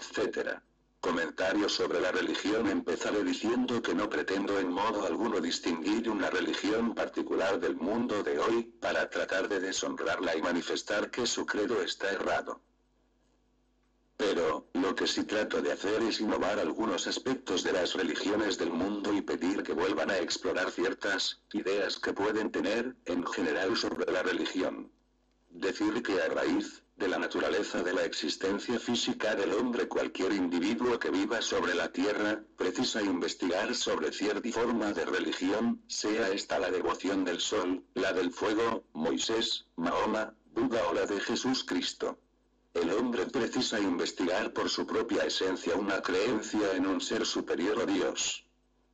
etc. Comentario sobre la religión. Empezaré diciendo que no pretendo en modo alguno distinguir una religión particular del mundo de hoy, para tratar de deshonrarla y manifestar que su credo está errado. Pero, lo que sí trato de hacer es innovar algunos aspectos de las religiones del mundo y pedir que vuelvan a explorar ciertas ideas que pueden tener, en general, sobre la religión. Decir que a raíz de la naturaleza de la existencia física del hombre, cualquier individuo que viva sobre la tierra, precisa investigar sobre cierta forma de religión, sea esta la devoción del sol, la del fuego, Moisés, Mahoma, Buda o la de Jesús Cristo. El hombre precisa investigar por su propia esencia una creencia en un ser superior o Dios.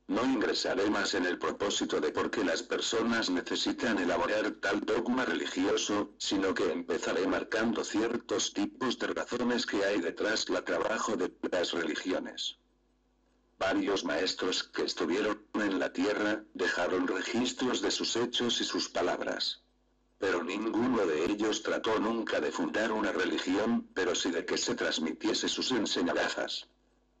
No ingresaré más en el propósito de por qué las personas necesitan elaborar tal dogma religioso, sino que empezaré marcando ciertos tipos de razones que hay detrás del trabajo de las religiones. Varios maestros que estuvieron en la tierra, dejaron registros de sus hechos y sus palabras. Pero ninguno de ellos trató nunca de fundar una religión, pero sí de que se transmitiese sus enseñanzas.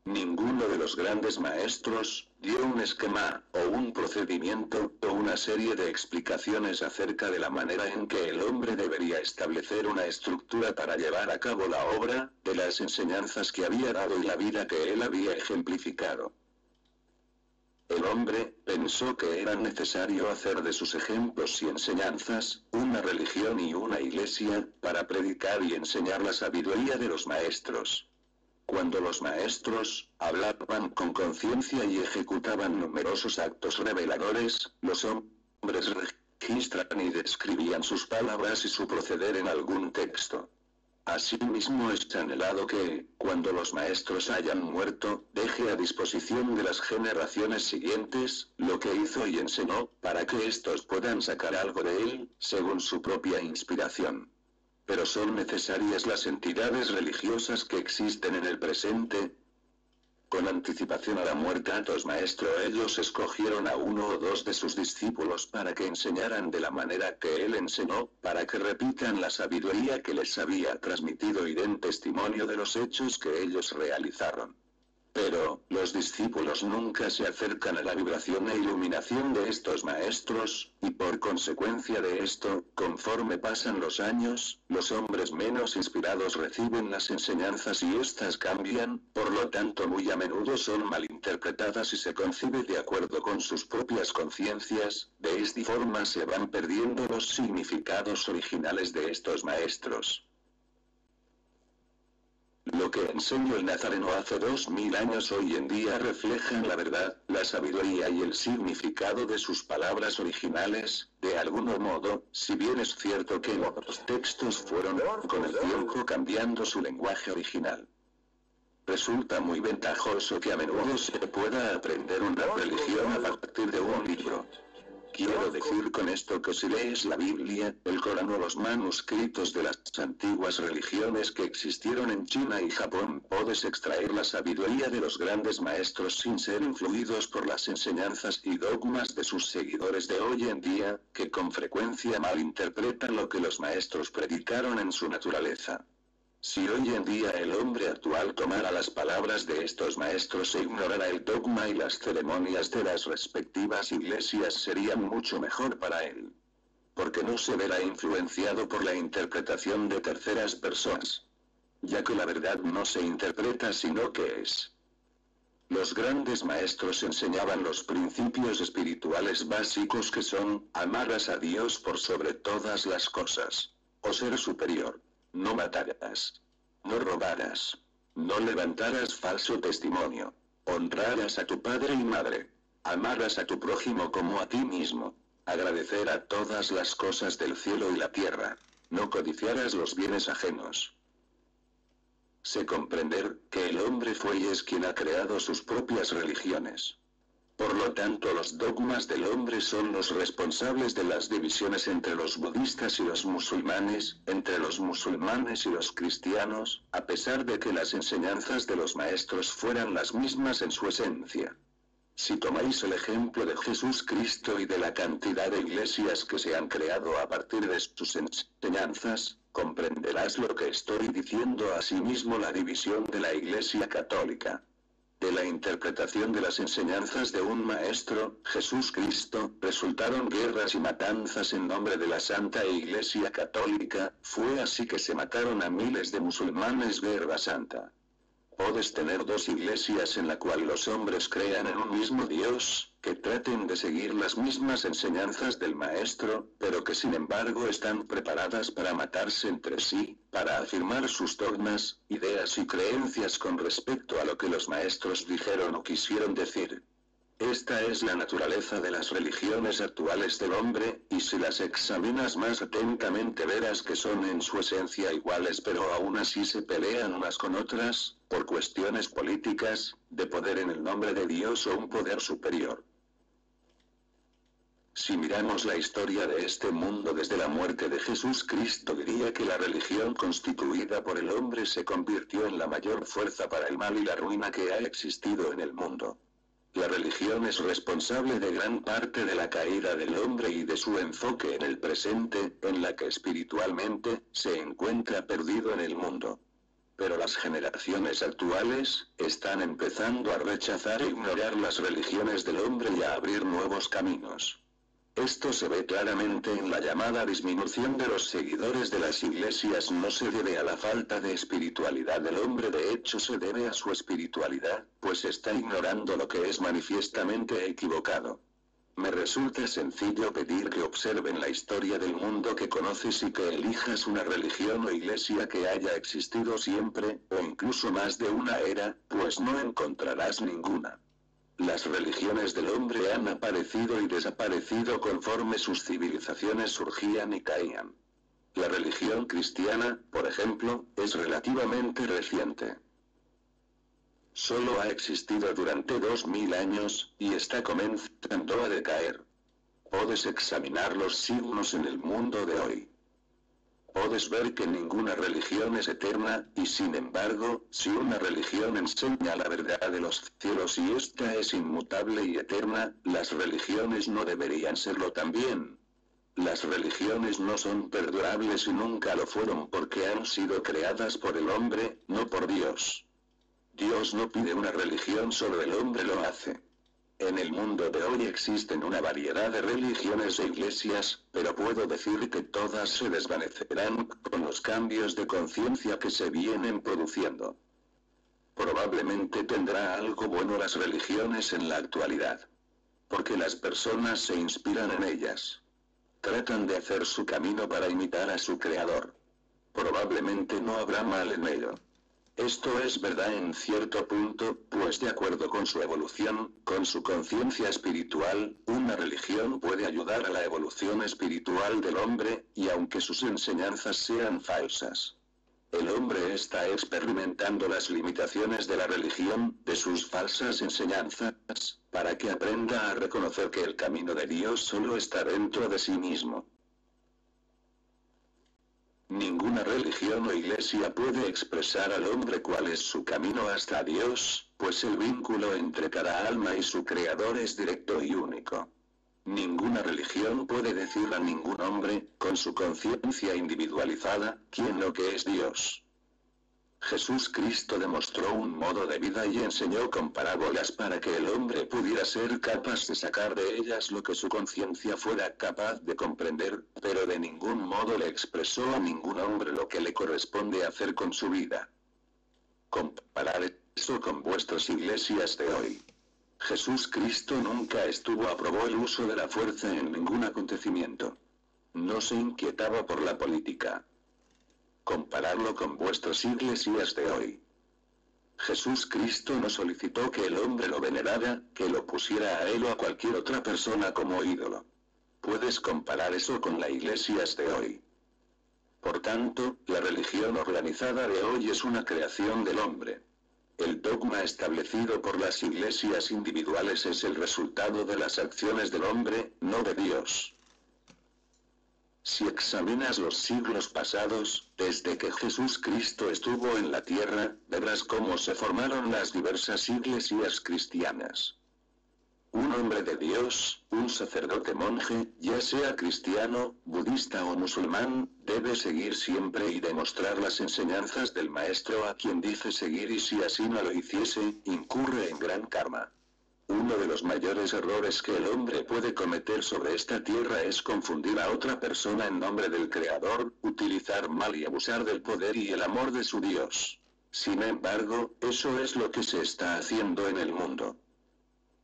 Ninguno de los grandes maestros dio un esquema, o un procedimiento, o una serie de explicaciones acerca de la manera en que el hombre debería establecer una estructura para llevar a cabo la obra, de las enseñanzas que había dado y la vida que él había ejemplificado. El hombre pensó que era necesario hacer de sus ejemplos y enseñanzas una religión y una iglesia, para predicar y enseñar la sabiduría de los maestros. Cuando los maestros hablaban con conciencia y ejecutaban numerosos actos reveladores, los hombres registran y describían sus palabras y su proceder en algún texto. Asimismo es anhelado que, cuando los maestros hayan muerto, deje a disposición de las generaciones siguientes, lo que hizo y enseñó, para que éstos puedan sacar algo de él, según su propia inspiración. Pero son necesarias las entidades religiosas que existen en el presente. Con anticipación a la muerte de los maestros, ellos escogieron a uno o dos de sus discípulos para que enseñaran de la manera que él enseñó, para que repitan la sabiduría que les había transmitido y den testimonio de los hechos que ellos realizaron. Pero, los discípulos nunca se acercan a la vibración e iluminación de estos maestros, y por consecuencia de esto, conforme pasan los años, los hombres menos inspirados reciben las enseñanzas y éstas cambian, por lo tanto muy a menudo son malinterpretadas y se concibe de acuerdo con sus propias conciencias, de esta forma se van perdiendo los significados originales de estos maestros. Lo que enseñó el Nazareno hace 2000 años hoy en día reflejan la verdad, la sabiduría y el significado de sus palabras originales, de algún modo, si bien es cierto que otros textos fueron, con el tiempo cambiando su lenguaje original. Resulta muy ventajoso que a menudo se pueda aprender una religión a partir de un libro. Quiero decir con esto que si lees la Biblia, el Corán o los manuscritos de las antiguas religiones que existieron en China y Japón, puedes extraer la sabiduría de los grandes maestros sin ser influidos por las enseñanzas y dogmas de sus seguidores de hoy en día, que con frecuencia malinterpretan lo que los maestros predicaron en su naturaleza. Si hoy en día el hombre actual tomara las palabras de estos maestros e ignorara el dogma y las ceremonias de las respectivas iglesias, sería mucho mejor para él. Porque no se verá influenciado por la interpretación de terceras personas. Ya que la verdad no se interpreta sino que es. Los grandes maestros enseñaban los principios espirituales básicos que son, amarás a Dios por sobre todas las cosas. O ser superior. No matarás. No robarás. No levantarás falso testimonio. Honrarás a tu padre y madre. Amarás a tu prójimo como a ti mismo. Agradecer a todas las cosas del cielo y la tierra. No codiciarás los bienes ajenos. Sé comprender que el hombre fue y es quien ha creado sus propias religiones. Por lo tanto, los dogmas del hombre son los responsables de las divisiones entre los budistas y los musulmanes, entre los musulmanes y los cristianos, a pesar de que las enseñanzas de los maestros fueran las mismas en su esencia. Si tomáis el ejemplo de Jesús Cristo y de la cantidad de iglesias que se han creado a partir de sus enseñanzas, comprenderás lo que estoy diciendo. Asimismo, la división de la Iglesia Católica. De la interpretación de las enseñanzas de un maestro, Jesús Cristo, resultaron guerras y matanzas en nombre de la Santa Iglesia Católica. Fue así que se mataron a miles de musulmanes. Guerra santa. Puedes tener dos iglesias en la cual los hombres crean en un mismo Dios, que traten de seguir las mismas enseñanzas del Maestro, pero que sin embargo están preparadas para matarse entre sí, para afirmar sus dogmas, ideas y creencias con respecto a lo que los maestros dijeron o quisieron decir. Esta es la naturaleza de las religiones actuales del hombre, y si las examinas más atentamente verás que son en su esencia iguales, pero aún así se pelean unas con otras, por cuestiones políticas, de poder en el nombre de Dios o un poder superior. Si miramos la historia de este mundo desde la muerte de Jesús Cristo, diría que la religión constituida por el hombre se convirtió en la mayor fuerza para el mal y la ruina que ha existido en el mundo. La religión es responsable de gran parte de la caída del hombre y de su enfoque en el presente, en la que espiritualmente se encuentra perdido en el mundo. Pero las generaciones actuales están empezando a rechazar e ignorar las religiones del hombre y a abrir nuevos caminos. Esto se ve claramente en la llamada disminución de los seguidores de las iglesias. No se debe a la falta de espiritualidad del hombre, de hecho se debe a su espiritualidad, pues está ignorando lo que es manifiestamente equivocado. Me resulta sencillo pedir que observen la historia del mundo que conoces y que elijas una religión o iglesia que haya existido siempre, o incluso más de una era, pues no encontrarás ninguna. Las religiones del hombre han aparecido y desaparecido conforme sus civilizaciones surgían y caían. La religión cristiana, por ejemplo, es relativamente reciente. Solo ha existido durante 2000 años, y está comenzando a decaer. Puedes examinar los signos en el mundo de hoy. Puedes ver que ninguna religión es eterna, y sin embargo, si una religión enseña la verdad de los cielos y esta es inmutable y eterna, las religiones no deberían serlo también. Las religiones no son perdurables y nunca lo fueron porque han sido creadas por el hombre, no por Dios. Dios no pide una religión, solo el hombre lo hace. En el mundo de hoy existen una variedad de religiones e iglesias, pero puedo decir que todas se desvanecerán con los cambios de conciencia que se vienen produciendo. Probablemente tendrá algo bueno las religiones en la actualidad, porque las personas se inspiran en ellas. Tratan de hacer su camino para imitar a su creador. Probablemente no habrá mal en ello. Esto es verdad en cierto punto, pues de acuerdo con su evolución, con su conciencia espiritual, una religión puede ayudar a la evolución espiritual del hombre, y aunque sus enseñanzas sean falsas, el hombre está experimentando las limitaciones de la religión, de sus falsas enseñanzas, para que aprenda a reconocer que el camino de Dios solo está dentro de sí mismo. Ninguna religión o iglesia puede expresar al hombre cuál es su camino hasta Dios, pues el vínculo entre cada alma y su creador es directo y único. Ninguna religión puede decir a ningún hombre, con su conciencia individualizada, quién o qué es Dios. Jesús Cristo demostró un modo de vida y enseñó con parábolas para que el hombre pudiera ser capaz de sacar de ellas lo que su conciencia fuera capaz de comprender, pero de ningún modo le expresó a ningún hombre lo que le corresponde hacer con su vida. Comparar eso con vuestras iglesias de hoy. Jesús Cristo nunca aprobó el uso de la fuerza en ningún acontecimiento. No se inquietaba por la política. Compararlo con vuestras iglesias de hoy. Jesús Cristo no solicitó que el hombre lo venerara, que lo pusiera a él o a cualquier otra persona como ídolo. Puedes comparar eso con las iglesias de hoy. Por tanto, la religión organizada de hoy es una creación del hombre. El dogma establecido por las iglesias individuales es el resultado de las acciones del hombre, no de Dios. Si examinas los siglos pasados, desde que Jesús Cristo estuvo en la tierra, verás cómo se formaron las diversas iglesias cristianas. Un hombre de Dios, un sacerdote monje, ya sea cristiano, budista o musulmán, debe seguir siempre y demostrar las enseñanzas del maestro a quien dice seguir, y si así no lo hiciese, incurre en gran karma. Uno de los mayores errores que el hombre puede cometer sobre esta tierra es confundir a otra persona en nombre del Creador, utilizar mal y abusar del poder y el amor de su Dios. Sin embargo, eso es lo que se está haciendo en el mundo.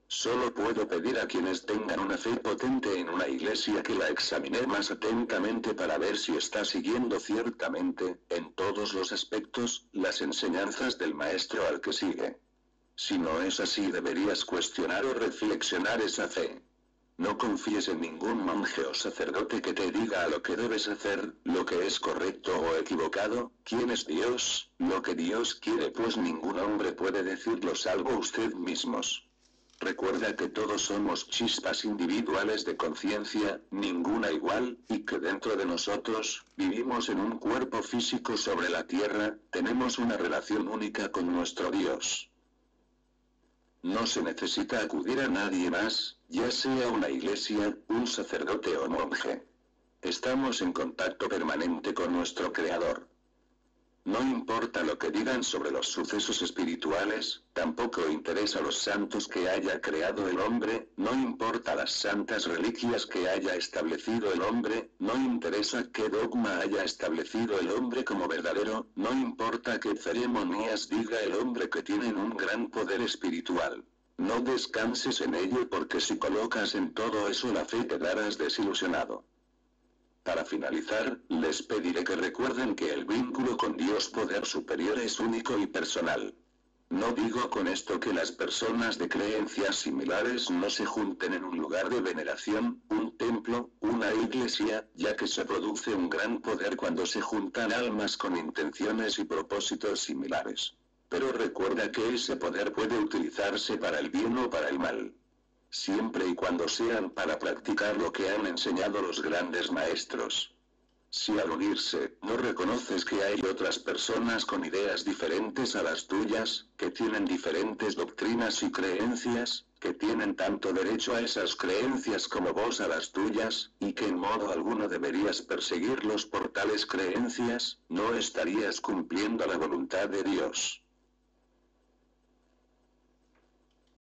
Solo puedo pedir a quienes tengan una fe potente en una iglesia que la examine más atentamente para ver si está siguiendo ciertamente, en todos los aspectos, las enseñanzas del maestro al que sigue. Si no es así, deberías cuestionar o reflexionar esa fe. No confíes en ningún monje o sacerdote que te diga lo que debes hacer, lo que es correcto o equivocado, quién es Dios, lo que Dios quiere, pues ningún hombre puede decirlo salvo usted mismos. Recuerda que todos somos chispas individuales de conciencia, ninguna igual, y que dentro de nosotros, vivimos en un cuerpo físico sobre la tierra, tenemos una relación única con nuestro Dios. No se necesita acudir a nadie más, ya sea una iglesia, un sacerdote o monje. Estamos en contacto permanente con nuestro Creador. No importa lo que digan sobre los sucesos espirituales, tampoco interesa los santos que haya creado el hombre, no importa las santas reliquias que haya establecido el hombre, no interesa qué dogma haya establecido el hombre como verdadero, no importa qué ceremonias diga el hombre que tienen un gran poder espiritual. No descanses en ello, porque si colocas en todo eso la fe quedarás desilusionado. Para finalizar, les pediré que recuerden que el vínculo con Dios Poder Superior es único y personal. No digo con esto que las personas de creencias similares no se junten en un lugar de veneración, un templo, una iglesia, ya que se produce un gran poder cuando se juntan almas con intenciones y propósitos similares. Pero recuerda que ese poder puede utilizarse para el bien o para el mal. Siempre y cuando sean para practicar lo que han enseñado los grandes maestros. Si al unirse, no reconoces que hay otras personas con ideas diferentes a las tuyas, que tienen diferentes doctrinas y creencias, que tienen tanto derecho a esas creencias como vos a las tuyas, y que en modo alguno deberías perseguirlos por tales creencias, no estarías cumpliendo la voluntad de Dios.